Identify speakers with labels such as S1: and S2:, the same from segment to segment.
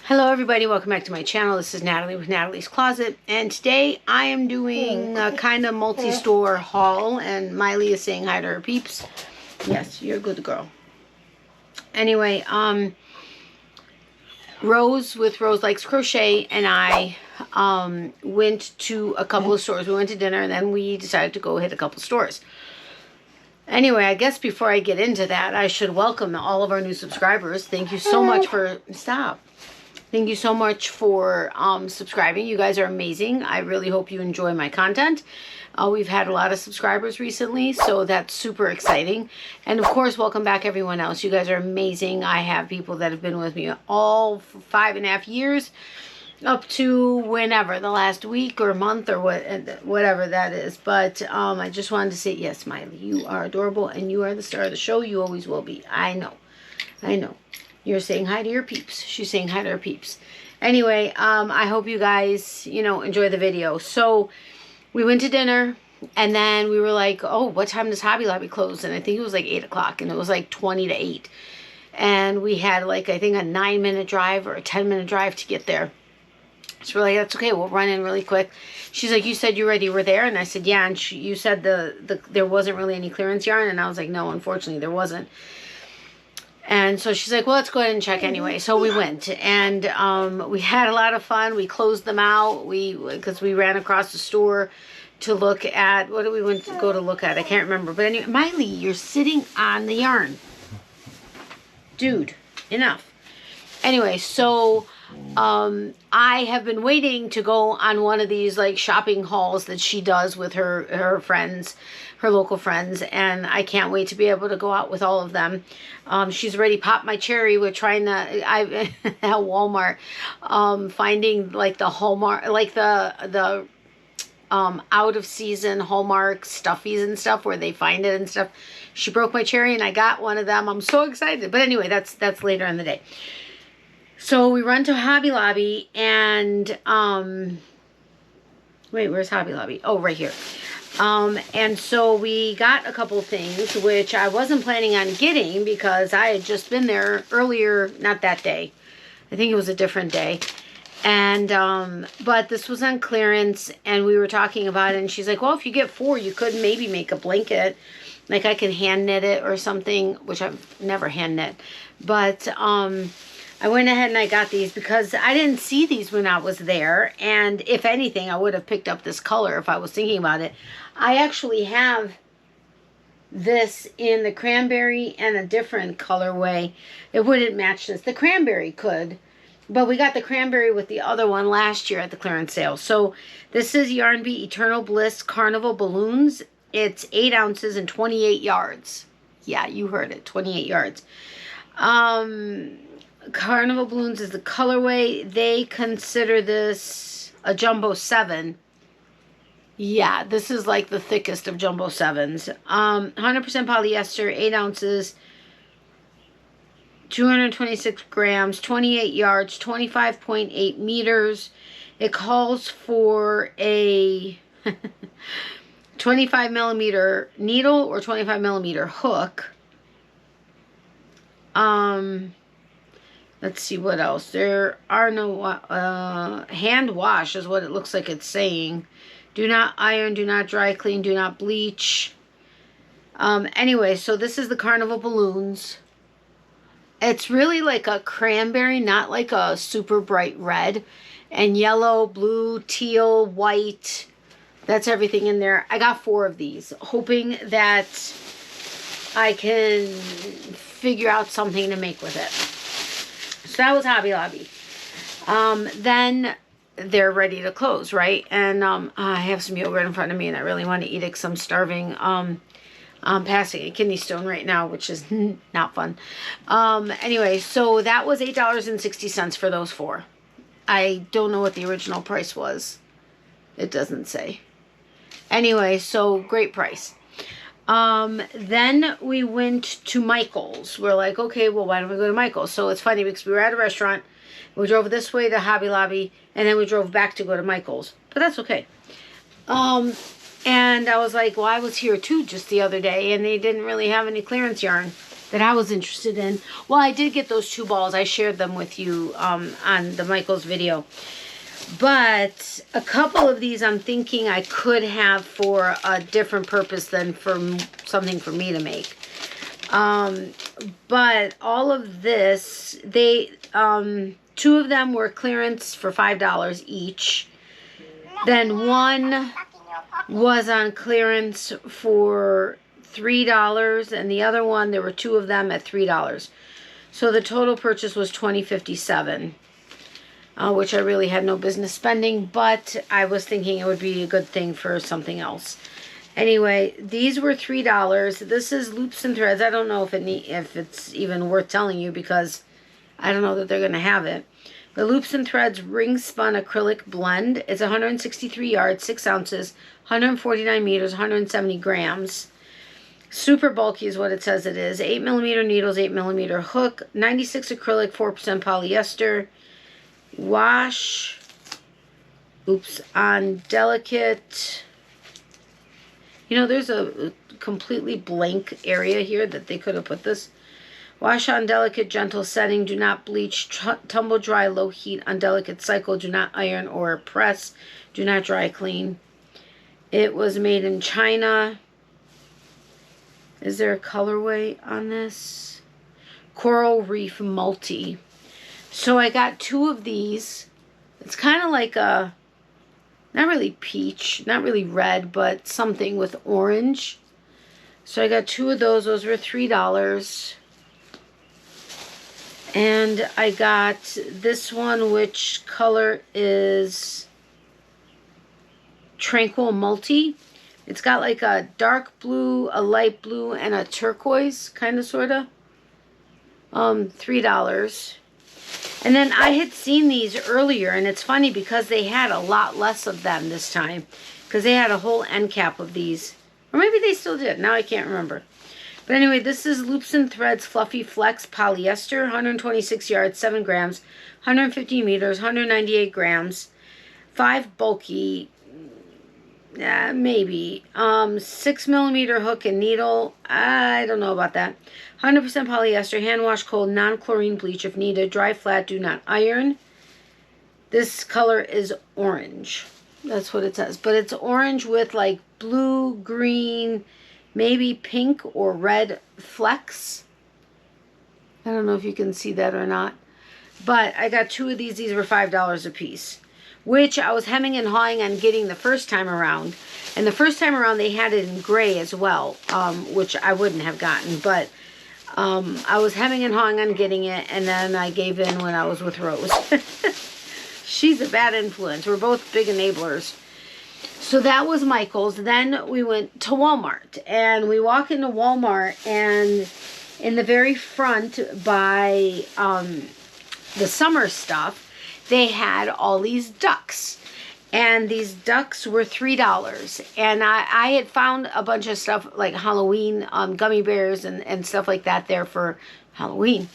S1: Hello everybody, welcome back to my channel. This is Natalie with Natalie's Closet, and today I am doing a kind of multi-store haul, and Miley is saying hi to her peeps. Yes, you're a good girl. Anyway, Rose with Rose Likes Crochet and I went to a couple of stores. We went to dinner and then we decided to go hit a couple stores. Anyway, I guess before I get into that, I should welcome all of our new subscribers. Thank you so much for... Stop. Thank you so much for subscribing. You guys are amazing. I really hope you enjoy my content. We've had a lot of subscribers recently, so that's super exciting. And of course, welcome back everyone else. You guys are amazing. I have people that have been with me all for 5.5 years, up to whenever, the last week or month or whatever that is. But I just wanted to say, yes, Miley, you are adorable and you are the star of the show. You always will be. I know. I know. You're saying hi to your peeps. She's saying hi to her peeps. Anyway, I hope you guys, enjoy the video. So we went to dinner and then we were like, oh, what time does Hobby Lobby close? And I think it was like 8 o'clock and it was like 20 to 8. And we had like, I think a 9-minute drive or a 10-minute drive to get there. So we're like, that's okay. We'll run in really quick. She's like, you said you already were there? And I said, yeah. And you said there wasn't really any clearance yarn. And I was like, no, unfortunately there wasn't. And so she's like, well, let's go ahead and check anyway. So we went, and we had a lot of fun. We closed them out because we ran across the store to look at, what did we go to look at? I can't remember. But anyway, Miley, you're sitting on the yarn. Dude, enough. Anyway, so I have been waiting to go on one of these like shopping hauls that she does with her friends, her local friends, and I can't wait to be able to go out with all of them. She's already popped my cherry with trying to at Walmart, finding like the Hallmark, like the out of season Hallmark stuffies and stuff where they find it and stuff. She broke my cherry and I got one of them. I'm so excited. But anyway, that's later in the day. So we run to Hobby Lobby and, wait, where's Hobby Lobby? Oh, right here. And so we got a couple things, which I wasn't planning on getting because I had just been there earlier, not that day. I think it was a different day. And, but this was on clearance and we were talking about it and she's like, well, if you get 4, you could maybe make a blanket. Like I could hand knit it or something, which I've never hand knit. But, I went ahead and I got these because I didn't see these when I was there. And if anything, I would have picked up this color if I was thinking about it. I actually have this in the cranberry and a different colorway. It wouldn't match this. The cranberry could, but we got the cranberry with the other one last year at the clearance sale. So this is Yarn Bee Eternal Bliss Carnival Balloons. It's 8 ounces and 28 yards. Yeah, you heard it, 28 yards. Carnival Balloons is the colorway. They consider this a Jumbo 7. Yeah, this is like the thickest of Jumbo 7s. 100% polyester, 8 ounces, 226 grams, 28 yards, 25.8 meters. It calls for a 25 millimeter needle or 25 millimeter hook. Let's see what else. There are no hand wash is what it looks like it's saying. Do not iron, do not dry clean, do not bleach. Anyway, so this is the Carnival Balloons. It's really like a cranberry, not like a super bright red. And yellow, blue, teal, white. That's everything in there. I got 4 of these, hoping that I can figure out something to make with it. So that was Hobby Lobby. Then they're ready to close, right? And I have some yogurt in front of me and I really want to eat it because I'm starving. I'm passing a kidney stone right now, which is not fun. Anyway, so that was $8.60 for those 4. I don't know what the original price was. It doesn't say. Anyway, so great price. Then we went to Michael's. We're like, okay, well, why don't we go to Michael's? So it's funny because we were at a restaurant. We drove this way to Hobby Lobby, and then we drove back to go to Michael's. But that's okay. And I was like, well, I was here too just the other day, and they didn't really have any clearance yarn. that I was interested in. Well, I did get those 2 balls. I shared them with you on the Michaels video. But a couple of these I'm thinking I could have for a different purpose than for something for me to make. But all of this, they 2 of them were clearance for $5 each. Then one was on clearance for $3, and the other one, there were 2 of them at $3. So the total purchase was $20.57, which I really had no business spending, but I was thinking it would be a good thing for something else. Anyway, these were $3. This is Loops and Threads. I don't know if it's even worth telling you, because I don't know that they're going to have it. The Loops and Threads Ring Spun Acrylic Blend. It's 163 yards, 6 ounces, 149 meters, 170 grams. Super bulky is what it says it is. 8mm needles, 8mm hook, 96 acrylic, 4% polyester. Wash. Oops, on delicate. You know, there's a completely blank area here that they could have put this. Wash on delicate, gentle setting. Do not bleach. Tumble dry, low heat on delicate cycle. Do not iron or press. Do not dry clean. It was made in China. Is there a colorway on this? Coral Reef Multi. So I got 2 of these. It's kind of like a, not really peach, not really red, but something with orange. So I got 2 of those. Those were $3. And I got this one, which color is Tranquil Multi. It's got like a dark blue, a light blue, and a turquoise, kind of, sort of. $3. And then I had seen these earlier, and it's funny because they had a lot less of them this time, because they had a whole end cap of these. Or maybe they still did. Now I can't remember. But anyway, this is Loops and Threads Fluffy Flex Polyester, 126 yards, 7 grams, 150 meters, 198 grams, 5 bulky, maybe, 6mm hook and needle, I don't know about that, 100% polyester, hand wash cold, non-chlorine bleach if needed, dry flat, do not iron. This color is orange. That's what it says. But it's orange with like blue, green, maybe pink or red flecks. I don't know if you can see that or not. But I got 2 of these. These were $5 a piece, which I was hemming and hawing on getting the first time around. And the first time around they had it in gray as well, which I wouldn't have gotten. But I was hemming and hawing on getting it, and then I gave in when I was with Rose. She's a bad influence. We're both big enablers. So that was Michael's. Then we went to Walmart, and we walk into Walmart, and in the very front by the summer stuff, they had all these ducks, and these ducks were $3. And I had found a bunch of stuff like Halloween gummy bears and stuff like that there for Halloween.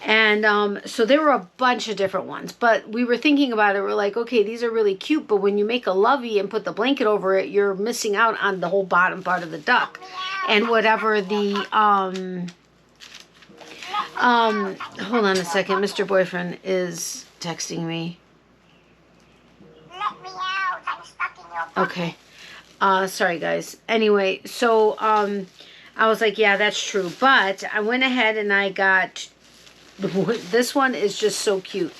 S1: And so there were a bunch of different ones, but we were thinking about it. We're like, okay, these are really cute, but when you make a lovey and put the blanket over it, you're missing out on the whole bottom part of the duck and whatever the hold on a second, Mr. Boyfriend is texting me.
S2: Let me out, I'm stuck in your pocket.
S1: Okay, sorry guys. Anyway, so I was like, yeah, that's true, but I went ahead and I got. This one is just so cute.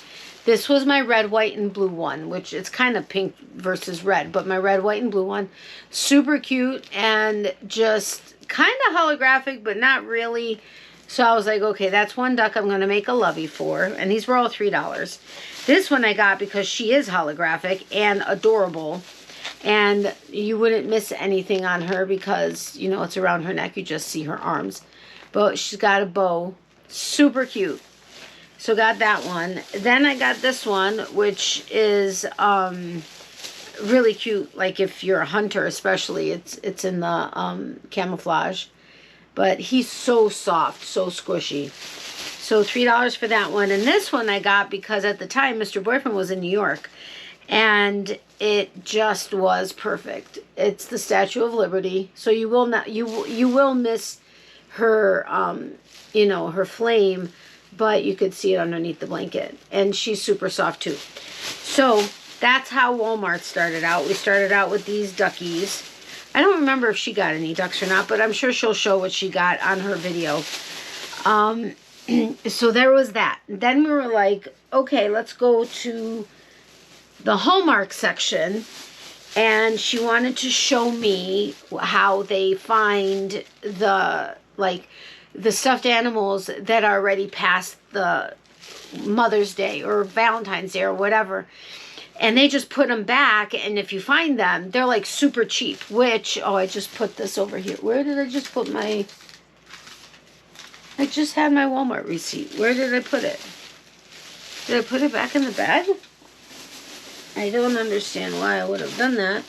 S1: This was my red, white, and blue one, which it's kind of pink versus red, but my red, white, and blue one. Super cute and just kind of holographic, but not really. So I was like, okay, that's one duck I'm going to make a lovey for. And these were all $3. This one I got because she is holographic and adorable. And you wouldn't miss anything on her because, you know, it's around her neck. You just see her arms. But she's got a bow. Super cute. So got that one. Then I got this one, which is really cute. Like if you're a hunter, especially, it's in the camouflage. But he's so soft, so squishy. So $3 for that one. And this one I got because at the time Mr. Boyfriend was in New York, and it just was perfect. It's the Statue of Liberty. So you will not, you will miss her you know, her flame, but you could see it underneath the blanket. And she's super soft too. So that's how Walmart started out. We started out with these duckies. I don't remember if she got any ducks or not, but I'm sure she'll show what she got on her video. So there was that. Then we were like, okay, let's go to the Hallmark section. And she wanted to show me how they find the, like, the stuffed animals that are already past the Mother's Day or Valentine's Day or whatever. And they just put them back, and if you find them, they're like super cheap, which, oh, I just put this over here. Where did I just put my, I just had my Walmart receipt. Where did I put it? Did I put it back in the bag? I don't understand why I would have done that.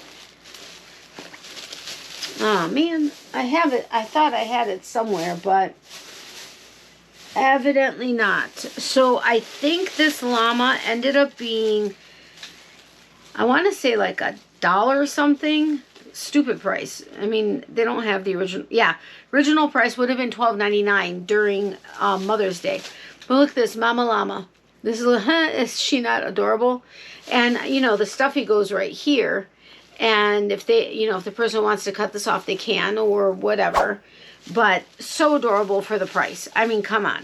S1: Oh, man. I have it. I thought I had it somewhere, but evidently not. So I think this llama ended up being, I want to say like $1 or something. Stupid price. I mean, they don't have the original. Yeah, original price would have been $12.99 during Mother's Day. But look at this Mama Llama. This is she not adorable? And you know, the stuffy goes right here. And if they, you know, if the person wants to cut this off, they can or whatever. But so adorable for the price. I mean, come on.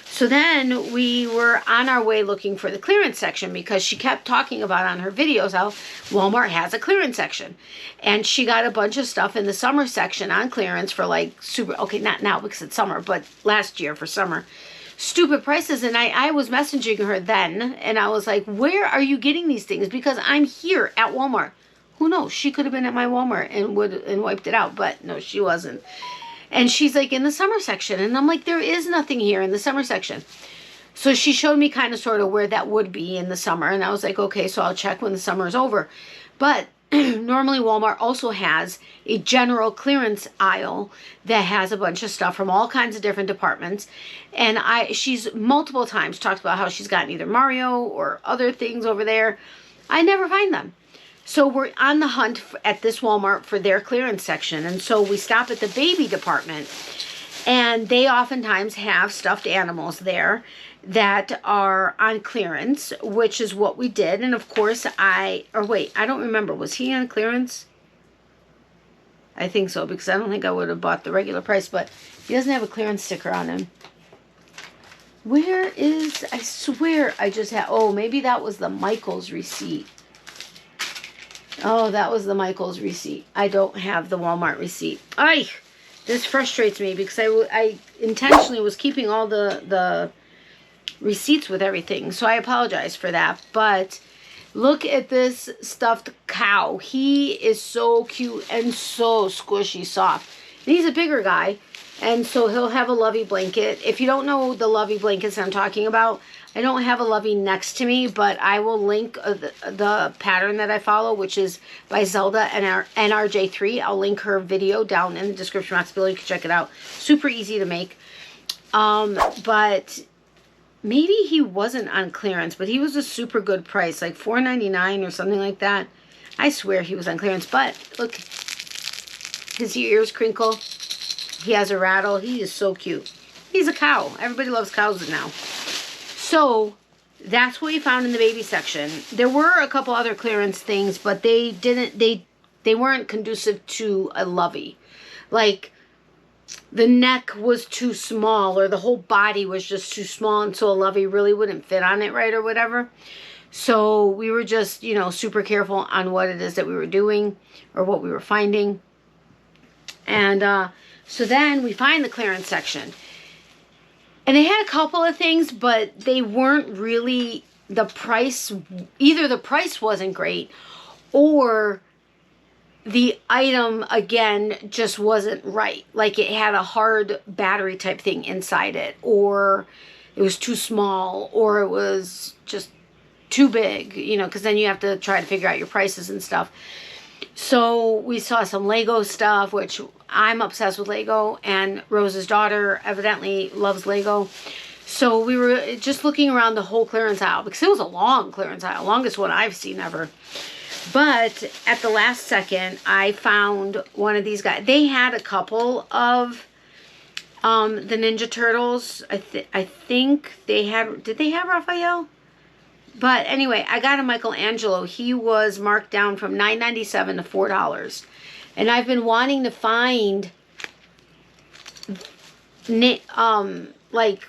S1: So then we were on our way looking for the clearance section because she kept talking about on her videos how Walmart has a clearance section. And she got a bunch of stuff in the summer section on clearance for like super, okay, not now because it's summer, but last year for summer. Stupid prices. And I was messaging her then and I was like, where are you getting these things? Because I'm here at Walmart. Who knows? She could have been at my Walmart and wiped it out, but no, she wasn't. And she's like, in the summer section. And I'm like, there is nothing here in the summer section. So she showed me kind of sort of where that would be in the summer. And I was like, okay, so I'll check when the summer is over. But normally Walmart also has a general clearance aisle that has a bunch of stuff from all kinds of different departments. And she's multiple times talked about how she's gotten either Mario or other things over there. I never find them. So we're on the hunt at this Walmart for their clearance section. And so we stop at the baby department. And they oftentimes have stuffed animals there that are on clearance, which is what we did. And of course I don't remember. Was he on clearance? I think so, because I don't think I would have bought the regular price. But he doesn't have a clearance sticker on him. Where is, I swear I just had, oh, maybe that was the Michaels receipt. Oh, that was the Michaels receipt. I don't have the Walmart receipt. Ay, this frustrates me because I intentionally was keeping all the receipts with everything. So I apologize for that. But look at this stuffed cow. He is so cute and so squishy soft. And he's a bigger guy. And so he'll have a Lovey blanket. If you don't know the Lovey blankets I'm talking about, I don't have a Lovey next to me, but I will link the pattern that I follow, which is by Zelda NRJ3. I'll link her video down in the description box below. You can check it out. Super easy to make. But maybe he wasn't on clearance, but he was a super good price, like $4.99 or something like that. I swear he was on clearance, but look, his ears crinkle. He has a rattle. He is so cute. He's a cow. Everybody loves cows now. So that's what we found in the baby section. There were a couple other clearance things, but they weren't conducive to a Lovey. Like the neck was too small or the whole body was just too small, and so a Lovey really wouldn't fit on it right or whatever. So we were just, you know, super careful on what it is that we were doing or what we were finding. And so then we find the clearance section. And they had a couple of things, but they weren't really the price. Either the price wasn't great or the item, again, just wasn't right. Like it had a hard battery type thing inside it, or it was too small, or it was just too big, you know, because then you have to try to figure out your prices and stuff. So we saw some Lego stuff, which I'm obsessed with Lego, and Rose's daughter evidently loves Lego. So we were just looking around the whole clearance aisle because it was a long clearance aisle, longest one I've seen ever. But at the last second, I found one of these guys. They had a couple of The Ninja Turtles. I think they had. Did they have Raphael? But anyway, I got a Michelangelo. He was marked down from $9.97 to $4, and I've been wanting to find like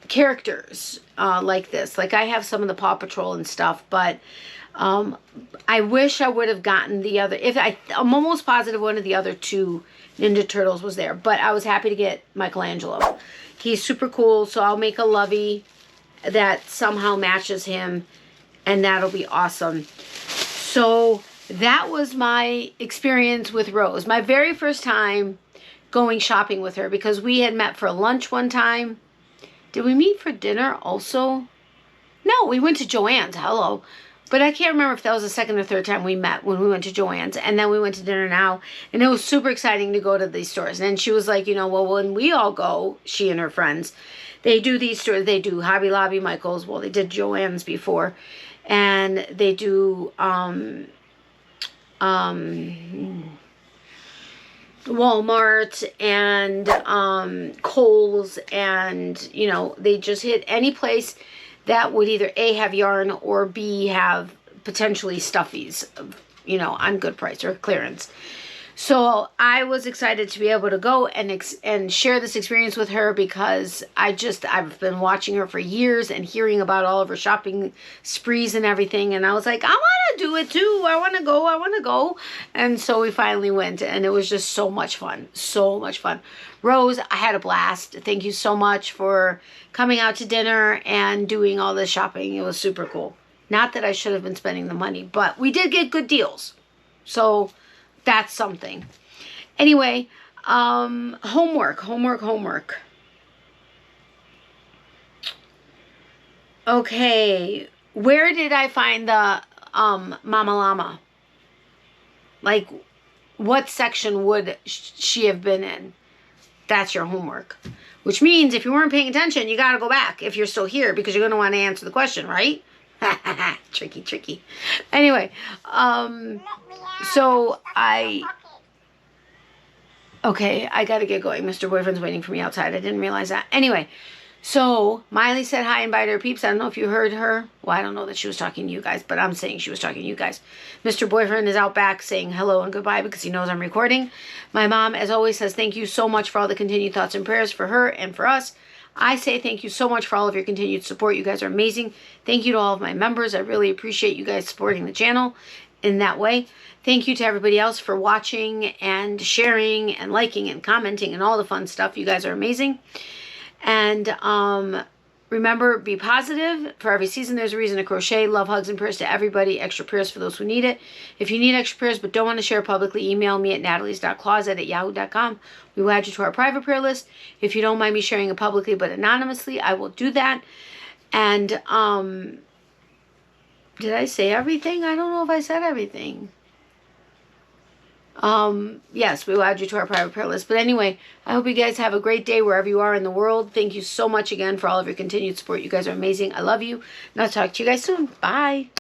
S1: characters like this. Like I have some of the Paw Patrol and stuff, but I wish I would have gotten the other. I'm almost positive one of the other two Ninja Turtles was there, but I was happy to get Michelangelo. He's super cool, so I'll make a lovey that somehow matches him, and that'll be awesome. So that was my experience with Rose. My very first time going shopping with her, because we had met for lunch one time. Did we meet for dinner also? No, we went to Joann's. Hello. But I can't remember if that was the second or third time we met when we went to Joann's. And then we went to dinner now. And it was super exciting to go to these stores. And she was like, you know, well, when we all go, she and her friends, they do these stores. They do Hobby Lobby, Michael's. Well, they did Joann's before. And they do Walmart and Kohl's. And, you know, they just hit any place that would either A, have yarn, or B, have potentially stuffies, you know, on good price or clearance. So I was excited to be able to go and share this experience with her, because I've been watching her for years and hearing about all of her shopping sprees and everything. And I was like, I want to do it too. I want to go. And so we finally went, and it was just so much fun. So much fun. Rose, I had a blast. Thank you so much for coming out to dinner and doing all this shopping. It was super cool. Not that I should have been spending the money, but we did get good deals. So that's something. Anyway, homework. Okay, where did I find the Mama Llama? Like, what section would she have been in? That's your homework. Which means if you weren't paying attention, you got to go back if you're still here, because you're going to want to answer the question, right? Tricky. Anyway, so okay, I got to get going. Mr. Boyfriend's waiting for me outside. I didn't realize that. Anyway, so Miley said hi and bye to her peeps. I don't know if you heard her. Well, I don't know that she was talking to you guys, but I'm saying she was talking to you guys. Mr. Boyfriend is out back saying hello and goodbye because he knows I'm recording. My mom, as always, says thank you so much for all the continued thoughts and prayers for her and for us. I say thank you so much for all of your continued support. You guys are amazing. Thank you to all of my members. I really appreciate you guys supporting the channel in that way. Thank you to everybody else for watching and sharing and liking and commenting and all the fun stuff. You guys are amazing. And remember, be positive. For every season, there's a reason to crochet. Love, hugs, and prayers to everybody. Extra prayers for those who need it. If you need extra prayers but don't want to share publicly, email me at natalies.closet@yahoo.com. We will add you to our private prayer list. If you don't mind me sharing it publicly but anonymously, I will do that. And did I say everything? I don't know if I said everything. Yes, we will add you to our private prayer list. But anyway, I hope you guys have a great day wherever you are in the world. Thank you so much again for all of your continued support. You guys are amazing. I love you. And I'll talk to you guys soon. Bye.